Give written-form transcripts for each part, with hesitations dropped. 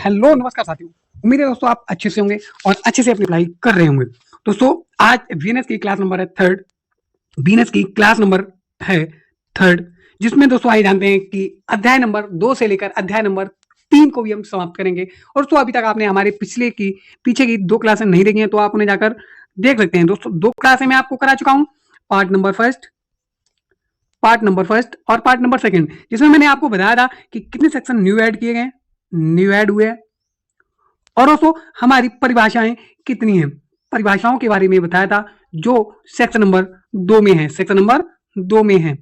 Hello नमस्कार साथियों। उम्मीद है दोस्तों आप अच्छे से होंगे और अच्छे से अपनी पढ़ाई कर रहे होंगे। दोस्तों आज वीएनएस की क्लास नंबर है थर्ड। वीएनएस की क्लास नंबर है थर्ड, जिसमें दोस्तों आइए जानते हैं कि अध्याय नंबर 2 से लेकर अध्याय नंबर 3 को भी हम समाप्त करेंगे। और दोस्तों अभी तक आपने हमारे पीछे की 2 क्लासें नहीं देखी हैं तो आप उन्हें जाकर देख सकते हैं। दोस्तों 2 क्लासें मैं आपको करा चुका हूँ, पार्ट नंबर फर्स्ट और पार्ट नंबर सेकंड, जिसमें मैंने आपको बताया था कि कितने सेक्शन न्यू ऐड किए गए, न्यू ऐड हुए हैं और दोस्तों हमारी परिभाषाएं कितनी हैं, परिभाषाओं के बारे में बताया था जो सेक्शन नंबर 2 में है, सेक्शन नंबर 2 में है।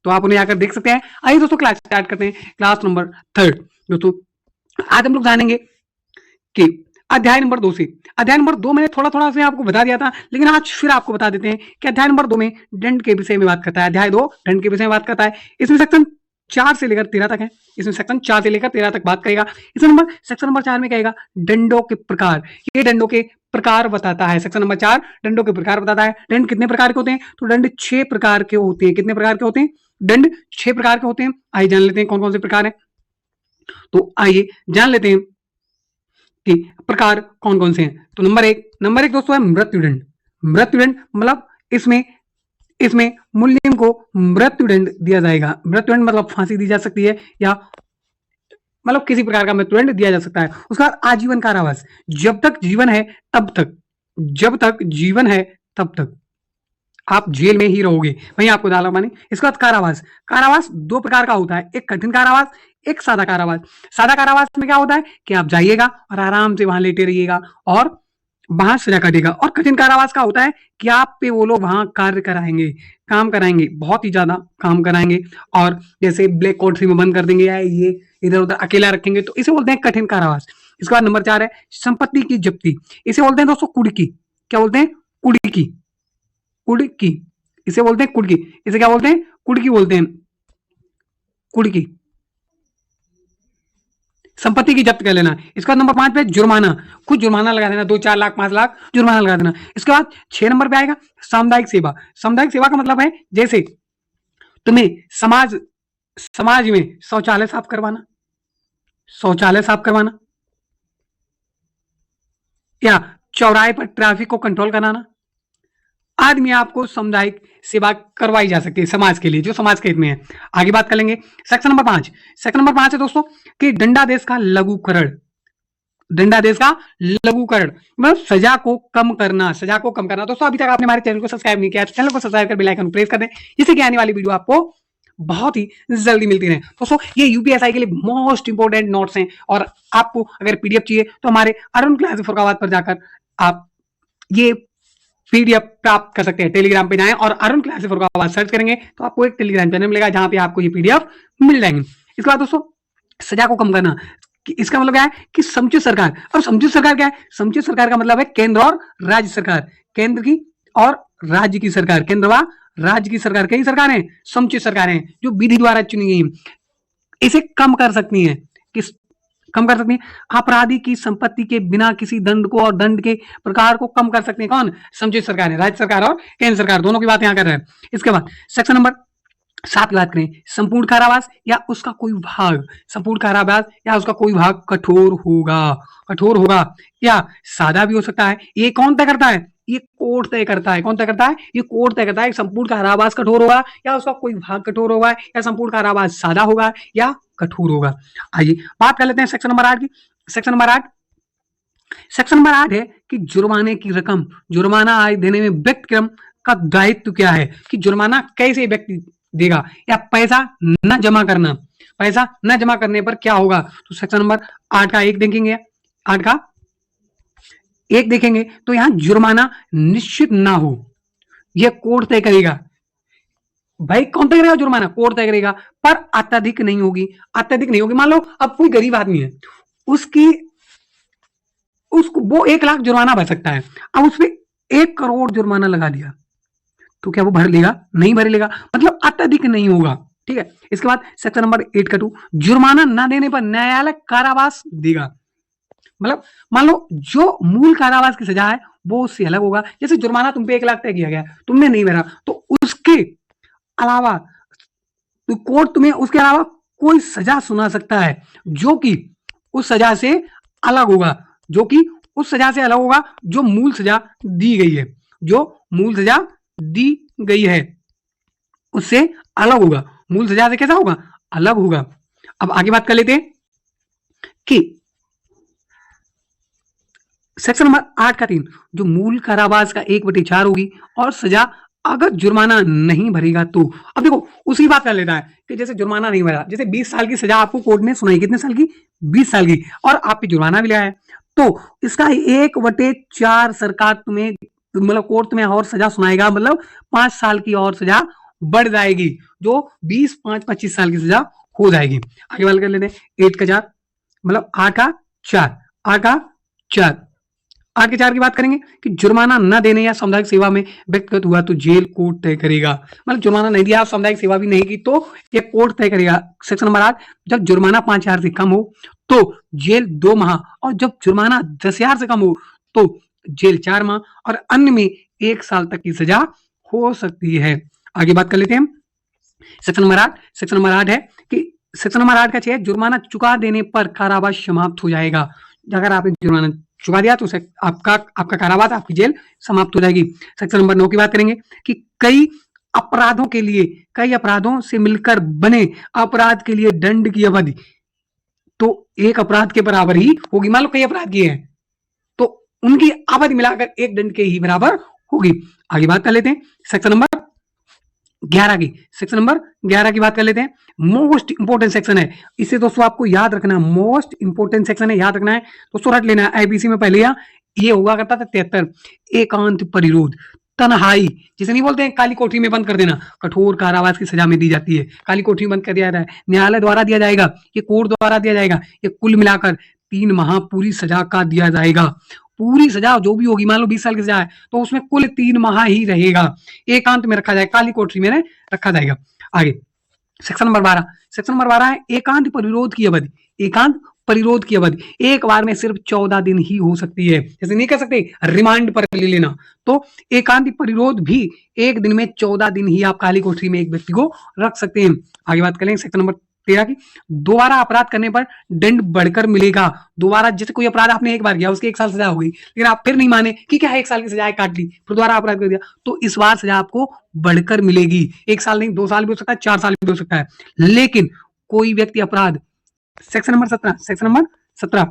तो आप उन्हें आकर देख सकते हैं। आइए दोस्तों क्लास स्टार्ट करते हैं, क्लास नंबर थर्ड। दोस्तों आज हम लोग जानेंगे कि अध्याय नंबर 2 से, अध्याय नंबर 2 मैंने थोड़ा थोड़ा से आपको बता दिया था, लेकिन आज फिर आपको बता देते हैं कि अध्याय नंबर 2 में दंड के विषय में बात करता है। अध्याय 2 दंड के विषय में बात करता है। इसमें सेक्शन 4 से लेकर 13 तक है। इसमें सेक्शन 4 से लेकर 13 तक बात करेगा। सेक्शन नंबर 4 में कहेगा दंडों के प्रकार। ये दंडों के प्रकार बताता है। सेक्शन नंबर 4 दंडों के प्रकार बताता है। दंड कितने प्रकार के होते हैं? तो दंड 6 प्रकार के होते हैं। कितने प्रकार के होते हैं? दंड 6 प्रकार के होते हैं। आइए जान लेते हैं कौन कौन से प्रकार हैं। तो आइए जान लेते हैं कि प्रकार कौन कौन से हैं। तो नंबर एक दोस्तों है मृत्युदंड। मृत्युदंड मतलब इसमें मुल्यन को मृत्युदंड दिया जाएगा। मृत्युदंड मतलब फांसी दी जा सकती है या मतलब किसी प्रकार का मृत्युदंड दिया जा सकता है। उसका बाद आजीवन कारावास, जब तक जीवन है तब तक, जब तक जीवन है तब तक आप जेल में ही रहोगे, वहीं आपको डाला माने। इसके बाद कारावास। कारावास 2 प्रकार का होता है, एक कठिन कारावास, एक सादा कारावास। सादा कारावास में क्या होता है कि आप जाइएगा और आराम से वहां लेटे रहिएगा और वहां सजा काटेगा। और कठिन कारावास का होता है कि आप पे वो लोग वहां कार्य कराएंगे, काम कराएंगे, बहुत ही ज्यादा काम कराएंगे और जैसे ब्लैक कोठरी में बंद कर देंगे या ये इधर उधर अकेला रखेंगे, तो इसे बोलते हैं कठिन कारावास। इसके बाद नंबर 4 है संपत्ति की जब्ती। इसे बोलते हैं दोस्तों कुड़की। क्या बोलते हैं? कुड़की। कुड़की इसे बोलते हैं कुड़की। इसे क्या बोलते हैं? कुड़की बोलते हैं। कुड़की संपत्ति की जब्त कर लेना। इसके बाद नंबर 5 पे जुर्माना, कुछ जुर्माना लगा देना, 2-4 लाख 5 लाख जुर्माना लगा देना। इसके बाद 6 नंबर पे आएगा सामुदायिक सेवा। सामुदायिक सेवा का मतलब है जैसे तुम्हें समाज में शौचालय साफ करवाना, शौचालय साफ करवाना या चौराहे पर ट्रैफिक को कंट्रोल कराना आदमी आपको सामुदायिक सेवा करवाई जा सकती है समाज के लिए, जो समाज के हित में है। आगे बात कर लेंगे सेक्शन नंबर 5। सेक्शन नंबर 5 है दोस्तों कि दंडादेश का लघुकरण। दंडादेश का लघुकरण मतलब सजा को कम करना, सजा को कम करना। दोस्तों अभी तक आपने हमारे चैनल को सब्सक्राइब नहीं किया तो चैनल को सब्सक्राइब कर बेल आइकन प्रेस कर दें, जिससे कि आने वाली वीडियो आपको बहुत ही जल्दी मिलती रहे। दोस्तों ये यूपीएसआई के लिए मोस्ट इंपोर्टेंट नोट्स हैं और आपको अगर पीडीएफ चाहिए तो हमारे अरुण क्लासेस फरुखाबाद पर जाकर आप ये पीडीएफ प्राप्त कर सकते हैं। टेलीग्राम पे जाएं और अरुण क्लासेस फरुखाबाद सर्च करेंगे तो आपको एक टेलीग्राम चैनल मिलेगा जहां पे आपको ये पीडीएफ मिल जाएंगे। इसके बाद दोस्तों सजा को कम करना, इसका मतलब क्या है कि समुचित सरकार। और समुचित सरकार क्या है? समुचित सरकार का मतलब है केंद्र और राज्य सरकार, केंद्र की और राज्य की सरकार, केंद्र व राज्य की सरकार, कई सरकारें समुचित सरकारें जो विधि द्वारा चुनी गई, इसे कम कर सकती हैं। किस कम कर सकती हैं? अपराधी की संपत्ति के बिना किसी दंड को और दंड के प्रकार को कम कर सकते हैं। कौन? समुचित सरकार है, राज्य सरकार और केंद्र सरकार, दोनों की बात यहां कर रहे हैं। इसके बाद सेक्शन नंबर 7 की बात करें, संपूर्ण कारावास या उसका कोई भाग। संपूर्ण कारावास या उसका कोई भाग कठोर होगा, कठोर होगा या सादा भी हो सकता है। ये कौन तय करता है? ये कोर्ट तय करता है। कौन तय करता है? ये कोर्ट तय करता है। संपूर्ण कारावास कठोर होगा या उसका कोई भाग कठोर होगा या संपूर्ण कारावास सादा होगा या कठोर होगा। आइए बात कर लेते हैं सेक्शन नंबर 8 की। सेक्शन नंबर 8, सेक्शन नंबर 8 है कि जुर्माने की रकम, जुर्माना आय देने में व्यक्ति का दायित्व क्या है, कि जुर्माना कैसे व्यक्ति देगा या पैसा न जमा करना, पैसा न जमा करने पर क्या होगा। तो सेक्शन नंबर 8 का 1 देखेंगे, 8 का 1 देखेंगे तो यहां जुर्माना निश्चित ना हो, यह कोर्ट तय करेगा। भाई कौन तय करेगा? जुर्माना कोर्ट तय करेगा, पर अत्यधिक नहीं होगी, अत्यधिक नहीं होगी। मान लो अब कोई गरीब आदमी है, उसको वो 1 लाख जुर्माना भर सकता है, अब उसपे 1 करोड़ जुर्माना लगा दिया तो क्या वो भर लेगा? नहीं भर लेगा, मतलब अत्यधिक नहीं होगा। ठीक है। इसके बाद सेक्शन नंबर 8 का 2, जुर्माना न देने पर न्यायालय कारावास देगा। मतलब मान लो जो मूल कारावास की सजा है वो उससे अलग होगा। जैसे जुर्माना तुम पे 1 लाख तय किया गया, तुमने नहीं भरा तो उसके अलावा तो कोर्ट तुम्हें उसके अलावा कोई सजा सुना सकता है जो कि उस सजा से अलग होगा, जो कि उस सजा से अलग होगा जो मूल सजा दी गई है, जो मूल सजा दी गई है उससे अलग होगा, मूल सजा से कैसा होगा, अलग होगा। अब आगे बात कर लेते हैं कि सेक्शन नंबर 8 का 3, जो मूल कारावास का 1/4 होगी और सजा अगर जुर्माना नहीं भरेगा तो। अब देखो उसी बात कर लेता है कि जैसे जुर्माना नहीं भरा, जैसे 20 साल की सजा आपको कोर्ट ने सुनाई, कितने साल की, 20 साल की, और आप पे जुर्माना भी लगा है, तो इसका 1/4 सरकार तुम्हें, मतलब कोर्ट तुम्हें और सजा सुनाएगा, मतलब 5 साल की और सजा बढ़ जाएगी, जो 20 5 25 साल की सजा हो जाएगी। आगे बात कर लेते हैं 8 का 4, मतलब 8 का 4, 8 का 4, 8 के 4 की बात करेंगे कि जुर्माना न देने या सामुदायिक सेवा में व्यक्तिगत हुआ तो जेल कोर्ट तय करेगा, मतलब जुर्माना नहीं दिया, सामुदायिक सेवा भी नहीं की तो ये कोर्ट तय करेगा। सेक्शन नंबर 8, जब जुर्माना 5,000 से कम हो तो जेल 2 माह, और जब जुर्माना 10,000 से कम हो तो जेल 4 माह, और अन्य में 1 साल तक की सजा हो सकती है। आगे बात कर लेते हैं सेक्शन नंबर 8। सेक्शन नंबर 8 है कि सेक्शन नंबर 8 का 6, जुर्माना चुका देने पर कारावास समाप्त हो जाएगा। अगर आपने जुर्माना चुका दिया तो आपका कारावास, आपकी जेल समाप्त हो जाएगी। सेक्शन नंबर 9 की बात करेंगे कि कई अपराधों से मिलकर बने अपराध के लिए दंड की अवधि तो एक अपराध के बराबर ही होगी। मान लो कई अपराध किए हैं तो उनकी अवधि मिलाकर एक दंड के ही बराबर होगी। आगे बात कर लेते हैं सेक्शन नंबर 11 की। सेक्शन नंबर 11 की बात कर लेते हैं, मोस्ट इंपोर्टेंट सेक्शन है, इसे दोस्तों आपको याद रखना, मोस्ट इंपोर्टेंट सेक्शन है, याद रखना है दोस्तों, रट लेना है। आईपीसी में पहले ये हुआ करता था 73, एकांत परिरोध, तन्हाई, जिसे नहीं बोलते हैं काली कोठरी में बंद कर देना, कठोर कारावास की सजा में दी जाती है, काली कोठरी में बंद कर दिया जाता है, न्यायालय द्वारा दिया जाएगा, ये कोर्ट द्वारा दिया जाएगा, ये कुल मिलाकर 3 माह पूरी सजा का दिया जाएगा। पूरी सजा जो भी होगी, मान लो 20 साल की सजा है तो उसमें कुल 3 माह ही रहेगा, एकांत में रखा जाएगा, काली कोठरी में रखा जाएगा। आगे सेक्शन नंबर 12, सेक्शन नंबर 12 है एकांत परिरोध की अवधि। एकांत परिरोध की अवधि एक बार में सिर्फ 14 दिन ही हो सकती है, जैसे नहीं कह सकते रिमांड पर ले लेना, तो एकांत परिरोध भी एक दिन में 14 दिन ही आप काली कोठरी में एक व्यक्ति को रख सकते हैं। आगे बात करें सेक्शन नंबर 13 की, दोबारा अपराध करने पर दंड बढ़कर मिलेगा। दोबारा जैसे कोई अपराध आपने एक बार किया, उसकी 1 साल सजा हो गई, लेकिन आप फिर नहीं माने कि क्या है 1 साल की सजा काट ली, फिर दोबारा अपराध कर दिया, तो इस बार सजा आपको बढ़कर मिलेगी। 1 साल नहीं, 2 साल भी हो सकता है, 4 साल भी हो सकता है। लेकिन कोई व्यक्ति अपराध, section number 17, section number 17,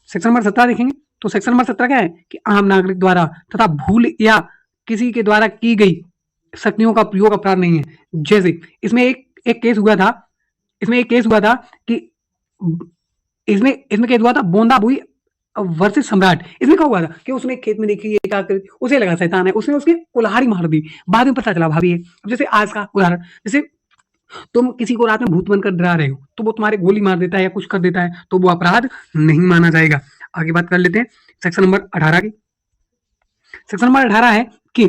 section number 17 देखेंगे तो सेक्शन नंबर 17 क्या है कि आम नागरिक द्वारा तथा भूल या किसी के द्वारा की गई शक्तियों का प्रयोग अपराध नहीं है। जैसे इसमें एक केस हुआ था, इसमें एक केस हुआ था कि इसमें केस हुआ था बोंदा बुई वर्सेस सम्राट। इसमें क्या हुआ था कि उसने खेत में देखी एक आकर उसे लगा शैतान है, उसने उसके कुल्हाड़ी मार दी, बाद में पता चला भाभी है। अब जैसे आज का उदाहरण, जैसे तुम किसी को रात में भूत बनकर डरा रहे हो तो वो तुम्हारे गोली मार देता है या कुछ कर देता है तो वो अपराध नहीं माना जाएगा। आगे बात कर लेते हैं सेक्शन नंबर 18 की। सेक्शन नंबर 18 है कि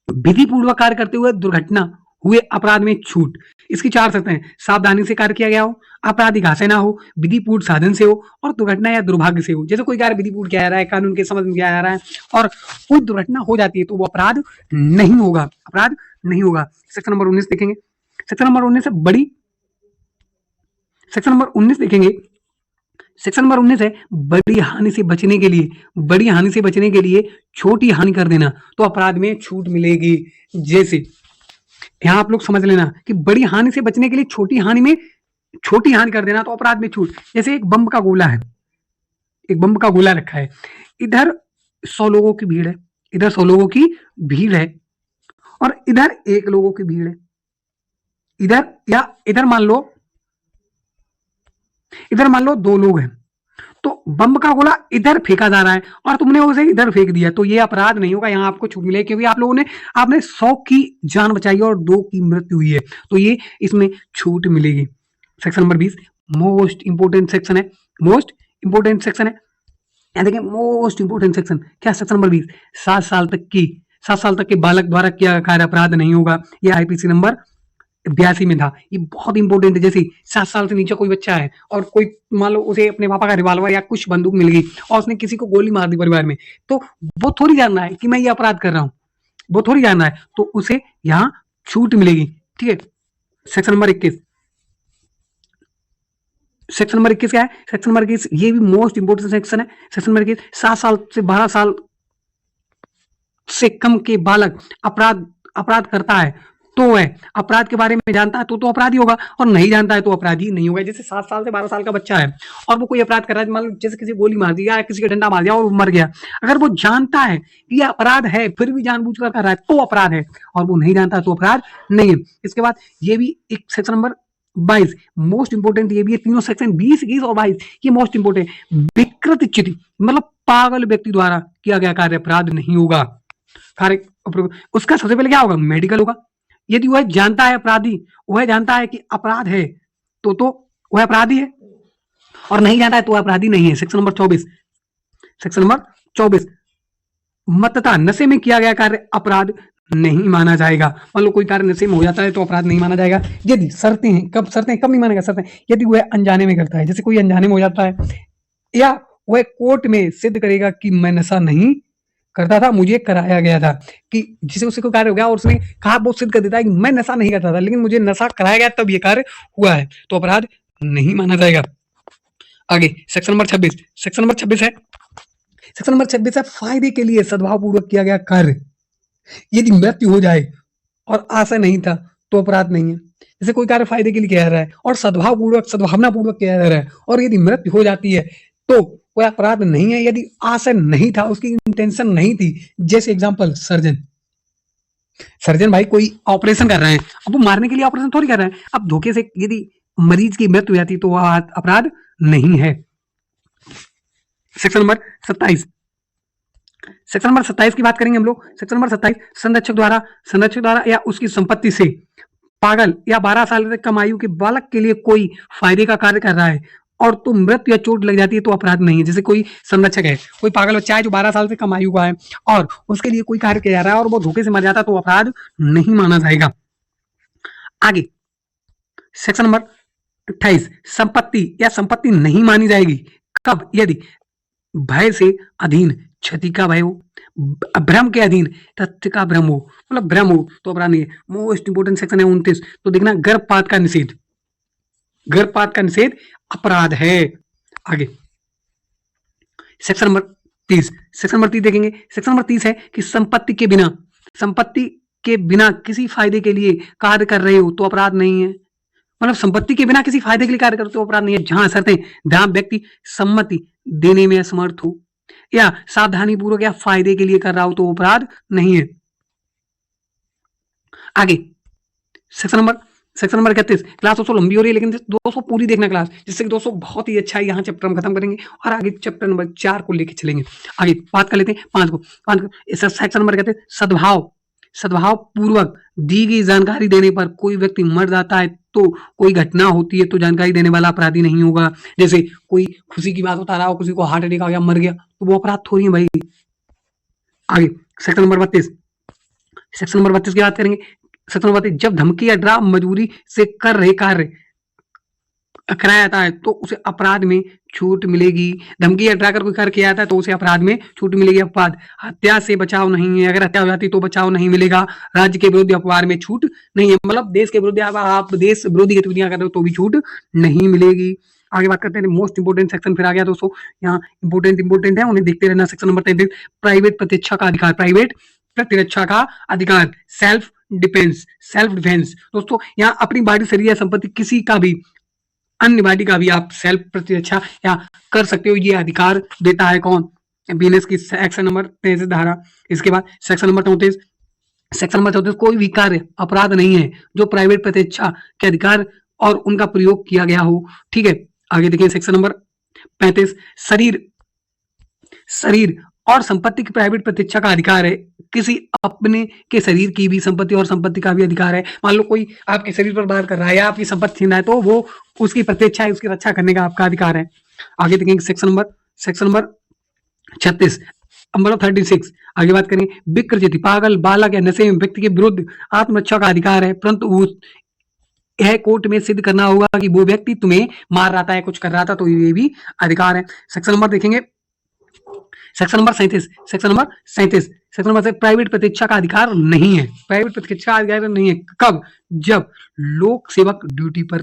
विधि पूर्वक कार्य करते हुए दुर्घटना हुए अपराध में छूट। इसकी 4 शर्तें हैं, सावधानी से कार्य किया गया हो, आपराधिक आशय ना हो, विधिपूर्ण साधन से हो, और दुर्घटना या दुर्भाग्य से हो। जैसे कोई कार्य विधिपूर्ण किया जा रहा है, कानून के समझ में किया जा रहा है और कोई दुर्घटना हो जाती है तो वो अपराध नहीं होगा, अपराध नहीं होगा। सेक्शन नंबर 19 देखेंगे, सेक्शन नंबर 19 है सेक्शन नंबर 19 देखेंगे, सेक्शन नंबर 19 है बड़ी हानि से बचने के लिए, बड़ी हानि से बचने के लिए छोटी हानि कर देना तो अपराध में छूट मिलेगी। जैसे यहां आप लोग समझ लेना कि बड़ी हानि से बचने के लिए छोटी हानि कर देना तो अपराध में छूट। जैसे एक बम का गोला है, एक बम का गोला रखा है, इधर 100 लोगों की भीड़ है, इधर 100 लोगों की भीड़ है और इधर 1 लोगों की भीड़ है, इधर मान लो 2 लोग हैं, तो बम का गोला इधर फेंका जा रहा है और तुमने उसे इधर फेंक दिया तो ये अपराध नहीं होगा, यहां आपको छूट मिलेगी क्योंकि आपने 100 की जान बचाई और 2 की मृत्यु हुई है तो ये इसमें छूट मिलेगी। Section number 20 most important section है, मोस्ट इंपोर्टेंट सेक्शन है, यहाँ देखिए मोस्ट इंपोर्टेंट सेक्शन क्या, सेक्शन नंबर 20 7 साल तक के बालक द्वारा किया कार्य अपराध नहीं होगा। ये आईपीसी नंबर 82 में था, ये बहुत इंपॉर्टेंट है। जैसे 7 साल से नीचे कोई बच्चा है और कोई मान लो उसे अपने पापा का रिवॉल्वर या कुछ बंदूक मिल गई और उसने किसी को गोली मार दी परिवार में, तो वो थोड़ी जानना है कि मैं ये अपराध कर रहा हूँ, वो थोड़ी जानना है, तो उसे यहाँ छूट मिलेगी। ठीक है, सेक्शन नंबर 21 सेक्शन नंबर 21 क्या है? सेक्शन नंबर 21 ये भी मोस्ट इंपोर्टेंट सेक्शन है। सेक्शन नंबर 21 7 साल से 12 साल से कम के बालक अपराध अपराध करता है तो वह अपराध के बारे में जानता है तो अपराधी होगा, और नहीं जानता है तो अपराधी नहीं होगा। जैसे 7 साल से 12 साल का बच्चा है और वो कोई अपराध कर रहा है, मान लो जैसे किसी गोली मार दी या किसी का डंडा मार दिया और वो मर गया, अगर वो जानता है कि यह अपराध है फिर भी जानबूझकर कर रहा है तो अपराध है, और वो नहीं जानता तो अपराध नहीं है। इसके बाद ये भी एक सेक्शन नंबर 22 मोस्ट इंपोर्टेंट, ये भी है। तीनों सेक्शन 20, 21 और 22 ये मोस्ट इंपोर्टेंट। विकृत चिति मतलब पागल व्यक्ति द्वारा किया गया कार्य अपराध नहीं होगा। कार्य उसका सबसे पहले क्या होगा? मेडिकल होगा। यदि वह जानता है अपराधी, वह जानता है कि अपराध है तो वह अपराधी है, और नहीं जानता है तो वह अपराधी नहीं है। सेक्शन नंबर 24, सेक्शन नंबर 24 मतता नशे में किया गया कार्य अपराध नहीं माना जाएगा। मान लो कोई कार्य नशे में हो जाता है तो अपराध नहीं माना जाएगा। यदि शर्तें हैं, कब शर्तें कब नहीं मानेगा? शर्तें यदि वह अनजाने में करता है, जैसे कोई अनजाने में हो जाता है, या वह कोर्ट में सिद्ध करेगा कि मैं नशा नहीं करता था, मुझे कराया गया था, कि जिसे उसे कोई कार्य हो गया और उसने कहा, वो सिद्ध कर देता है कि मैं नशा नहीं करता था लेकिन मुझे नशा कराया गया तब ये कार्य हुआ है, तो अपराध नहीं माना जाएगा। आगे सेक्शन नंबर 26, सेक्शन नंबर 26 है, सेक्शन नंबर 26 है फायदे के लिए सद्भाव पूर्वक किया गया कार्य यदि मृत्यु हो जाए और आशय नहीं था तो अपराध नहीं है। जैसे कोई कार्य फायदे के लिए किया जा रहा है और सद्भाव पूर्वक सद्भावना पूर्वक किया जा रहा है और यदि मृत्यु हो जाती है तो कोई अपराध नहीं है। यदि आशय नहीं था, उसकी इंटेंशन नहीं थी, जैसे एग्जांपल सर्जन भाई कोई ऑपरेशन कर रहे हैं, अब वो मारने के लिए ऑपरेशन थोड़ी कर रहे हैं, अब धोखे से यदि मरीज की मृत्यु हो जाती तो वह अपराध नहीं है। सेक्शन नंबर 27, सेक्शन नंबर 27 की बात करेंगे हम लोग। सेक्शन नंबर 27 संरक्षक द्वारा या उसकी संपत्ति से पागल या 12 साल तक कम आयु के बालक के लिए कोई फायदे का कार्य कर रहा है और तो मृत्यु या चोट लग जाती है तो अपराध नहीं है। जैसे कोई संरक्षक है, कोई पागल बच्चा है जो 12 साल से कम आयु का है और उसके लिए कोई कार्य किया जा रहा है और वो धोखे से मर जाता है तो अपराध नहीं माना जाएगा। आगे सेक्शन नंबर 28 संपत्ति या संपत्ति नहीं मानी जाएगी कब? यदि भय से अधीन क्षति का भय हो, भ्रम के अधीन तथ्य का भ्रम हो, मतलब भ्रम हो तो अपराध नहीं है। मोस्ट इंपोर्टेंट सेक्शन है 29, तो देखना गर्भपात का निषेध, गर्भपात का निषेध अपराध है। आगे सेक्शन नंबर 30, सेक्शन नंबर 30 देखेंगे। सेक्शन नंबर 30 है कि संपत्ति के बिना किसी फायदे के लिए कार्य कर रहे हो तो अपराध नहीं है। मतलब संपत्ति के बिना किसी फायदे के लिए कार्य करते तो अपराध नहीं है, जहां शर्तें जहां व्यक्ति सम्मति देने में असमर्थ हो या सावधानी पूर्वक या फायदे के लिए कर रहा हो तो अपराध नहीं है। आगे सेक्शन नंबर 31, क्लास दोस्तों लंबी हो रही है लेकिन दोस्तों पूरी देखना क्लास, जिससे कि दोस्तों बहुत ही अच्छा है। यहाँ चैप्टर हम खत्म करेंगे और आगे चैप्टर नंबर 4 को लेके चलेंगे। आगे बात कर लेते हैं 5 को। सेक्शन नंबर कहते हैं सद्भाव पूर्वक दी गई जानकारी देने पर कोई व्यक्ति मर जाता है तो कोई घटना होती है तो जानकारी देने वाला अपराधी नहीं होगा। जैसे कोई खुशी की बात बता रहा हो, किसी को हार्ट अटैक आ गया, मर गया, तो वो अपराध थोड़ी है भाई। आगे सेक्शन नंबर 32, सेक्शन नंबर 32 की बात करेंगे। सेक्शन नंबर 32 जब धमकी या ड्राम मजबूरी से कर रहे कार्य कराया जाता है तो उसे अपराध में छूट मिलेगी। धमकी या डरा कर कोई कार्य किया जाता है तो उसे अपराध में छूट मिलेगी। अपवाद हत्या से बचाव नहीं है, अगर हत्या हो जाती तो बचाव नहीं मिलेगा। राज्य के विरुद्ध अपवाद में छूट नहीं है, मतलब देश के विरुद्ध आप देश विरोधी गतिविधियां कर रहे हो तो भी छूट नहीं मिलेगी। आगे बात करते हैं मोस्ट इंपोर्टेंट सेक्शन फिर आ गया दोस्तों, यहाँ इंपोर्टेंट है, उन्हें देखते रहना। सेक्शन नंबर 33 प्राइवेट प्रतिरक्षा का अधिकार, प्राइवेट प्रतिरक्षा का अधिकार, सेल्फ डिफेंस। दोस्तों यहाँ अपनी बाड़ी शरीर या संपत्ति किसी का भी अन्य बॉडी का भी आप सेल्फ प्रतिरक्षा या कर सकते हो, ये अधिकार देता है कौन? बीएनएस की सेक्शन नंबर 33 धारा। इसके बाद सेक्शन नंबर 34 कोई भी कार्य अपराध नहीं है जो प्राइवेट प्रतिरक्षा के अधिकार और उनका प्रयोग किया गया हो। ठीक है, आगे देखिए सेक्शन नंबर 35 शरीर और संपत्ति की प्राइवेट प्रतिरक्षा का अधिकार है। किसी अपने के शरीर की भी संपत्ति और संपत्ति का भी अधिकार है। मान लो कोई आपके शरीर पर वार कर रहा है या आपकी संपत्ति छीन रहा है तो वो उसकी प्रतिरक्षा है, उसकी रक्षा करने का आपका अधिकार है। आगे देखेंगे सेक्शन नंबर 36 मतलब 36। आगे बात करें विकृति पागल बालक या नशे में व्यक्ति के विरुद्ध आत्मरक्षा का अधिकार है, परंतु यह कोर्ट में सिद्ध करना होगा कि वो व्यक्ति तुम्हें मार रहा था या कुछ कर रहा था, तो ये भी अधिकार है। सेक्शन नंबर देखेंगे सेक्शन नंबर 37 से प्राइवेट प्रतिरक्षा का अधिकार नहीं है। प्राइवेट प्रतिरक्षा का अधिकार नहीं है कब? जब लोक सेवक ड्यूटी पर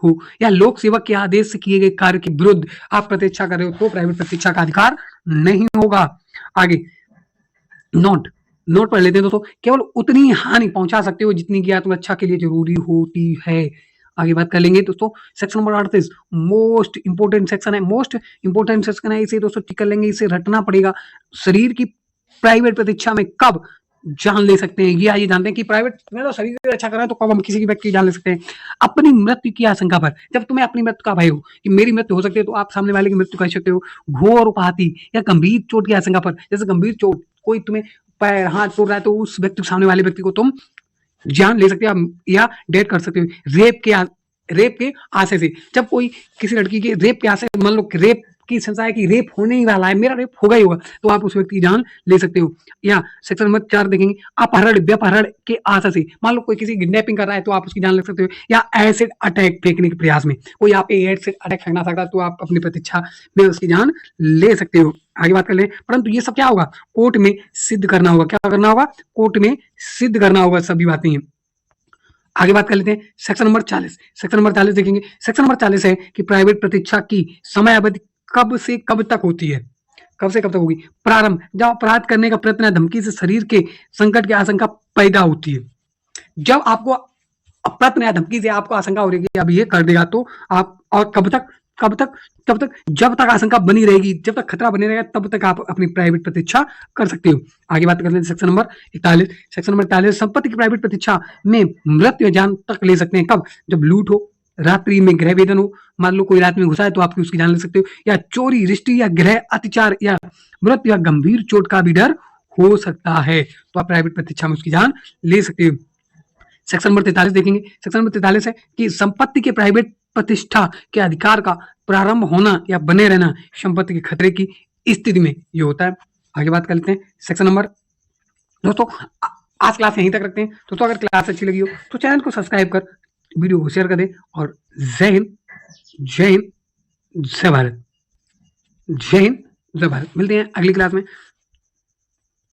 हो या लोक सेवक के आदेश से किए गए कार्य के विरुद्ध आप प्रतीक्षा कर रहे हो तो प्राइवेट प्रतीक्षा का अधिकार नहीं होगा। आगे नोट नोट पढ़ लेते हैं दोस्तों। केवल उतनी हानि पहुंचा सकते हो जितनी की आत्मरक्षा के लिए जरूरी होती है। आगे बात कर लेंगे दोस्तों section number 38 most important section है। मोस्ट इंपोर्टेंट सेक्शन है, इसे दोस्तों टिक कर लेंगे, इसे रटना पड़ेगा। शरीर की प्राइवेट प्रतीक्षा में कब जान ले सकते हैं, ये आइए जानते हैं कि प्राइवेट में तो शरीर की रक्षा कर रहे हैं तो कब हम किसी की व्यक्ति की जान ले सकते हैं। अपनी मृत्यु की आशंका पर, जब तुम्हें अपनी मृत्यु का भय हो कि मेरी मृत्यु हो सकती है तो आप सामने वाले की मृत्यु कर सकते हो। घोर उपाहति या गंभीर चोट की आशंका पर, जैसे गंभीर चोट, कोई तुम्हें पैर हाथ तोड़ रहा है तो उस व्यक्ति सामने वाले व्यक्ति को तुम जान ले सकते हो या डेट कर सकते हो। रेप के आशय से, जब कोई किसी लड़की के रेप के आशय, मान लो रेप की संशय है कि रेप होने ही वाला है, मेरा रेप होगा ही होगा, तो आप उस व्यक्ति की जान ले सकते हो। या सेक्शन नंबर 4 देखेंगे अपहरण व्यपहरण के आशय से, मान लो कोई किसी किडनैपिंग कर रहा है तो आप उसकी जान ले सकते हो। या एसिड अटैक फेंकने के प्रयास में, कोई आप एसिड अटैक फेंकना सकता है तो आप अपनी प्रतीक्षा में उसकी जान ले सकते हो। आगे बात कर ले, परंतु ये सब क्या होगा, कोर्ट में सिद्ध करना होगा। क्या करना होगा, कोर्ट में सिद्ध करना होगा, सभी बातें। आगे बात कर लेते हैं सेक्शन नंबर 40। सेक्शन नंबर 40 देखेंगे। सेक्शन नंबर 40 है कि प्राइवेट प्रतीक्षा की समय अवधि कब से कब तक होती है। कब से कब तक होगी, प्रारंभ जब अपराध करने का प्रयत्न या धमकी से शरीर के संकट की आशंका पैदा होती है। जब आपको प्रयत्न या धमकी से आपको आशंका हो रही है अब ये कर देगा तो आप, और कब तक कब तक कब तक, जब तक आशंका बनी रहेगी, जब तक खतरा बने रहेगा तब तक आप अपनी प्राइवेट प्रतीक्षा कर सकते हो। आगे बात करते हैं सेक्शन नंबर 41। सेक्शन नंबर 41 संपत्ति की प्राइवेट प्रतीक्षा में मृत्यु या जान तक ले सकते हैं। कब, जब लूट हो, रात्रि में गृह वेदन हो, मान लो कोई रात में घुसा है तो आपकी उसकी जान ले सकते हो। या चोरी रिष्टि या गृह अत्याचार या मृत्यु या गंभीर चोट का भी डर हो सकता है तो आप प्राइवेट प्रतीक्षा में उसकी जान ले सकते हो। सेक्शन नंबर 43 देखेंगे। सेक्शन नंबर 43 है कि संपत्ति के प्राइवेट प्रतिष्ठा के अधिकार का प्रारंभ होना या बने रहना संपत्ति के खतरे की स्थिति में ये होता है। आगे बात कर लेते हैं सेक्शन नंबर, दोस्तों आज क्लास यहीं तक रखते हैं। दोस्तों अगर क्लास अच्छी लगी हो तो चैनल को सब्सक्राइब कर वीडियो को शेयर कर दें और जय हिंद जय हिंद जय भारत। जय हिंद जय भारत। मिलते हैं अगली क्लास में।